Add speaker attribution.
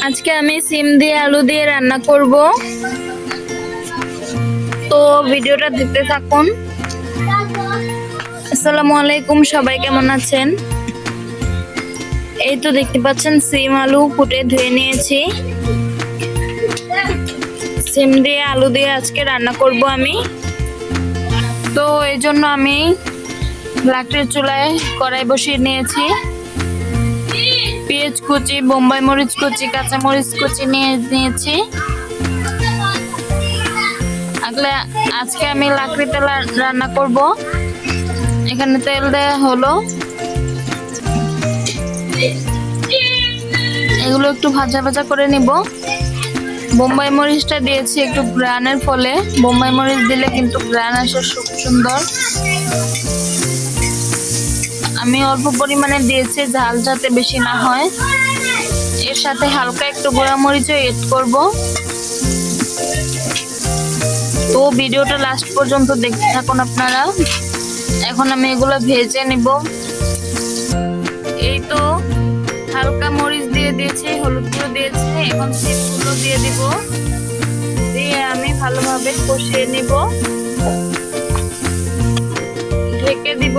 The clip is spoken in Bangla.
Speaker 1: আজকে আমি সিম দিয়ে আলু দিয়ে রান্না করব, তো ভিডিওটা দেখতে থাকুন। আসসালামু আলাইকুম, সবাই কেমন আছেন? এই তো দেখতে পাচ্ছেন সিম আলু কুটে ধুয়ে নিয়েছি। সিম দিয়ে আলু দিয়ে আজকে রান্না করব আমি। তো এই জন্য আমি লাকড়ির চুলায় কড়াই বসিয়ে নিয়েছি। পেঁয়াজ কুচি, বোম্বাই মরিচ কুচি, কাঁচা মরিচ কুচি নিয়েছি। আজকে আমি লাকড়িতে রান্না করব। এখানে তেল দেওয়া হলো, এগুলো একটু ভাজা ভাজা করে নিব। বোম্বাই মরিচটা দিয়েছি একটু গ্রানের ফলে, বোম্বাই মরিচ দিলে কিন্তু গ্রান আসে খুব সুন্দর। আমি অল্প পরিমাণে দিয়েছি, ঝাল যাতে বেশি না হয়। এর সাথে হালকা একটু গুঁড়া মরিচও এড করব। তো ভিডিওটা লাস্ট পর্যন্ত দেখতে থাকুন আপনারা। এখন আমি এগুলো ভেজে নিব। এই তো হালকা মরিচ দিয়ে দিয়েছি, হলুদ গুঁড়ো দিয়েছি। এখন সিমগুলো দিয়ে দিব, দিয়ে আমি ভালোভাবে কষিয়ে নিব, ঢেকে দিব।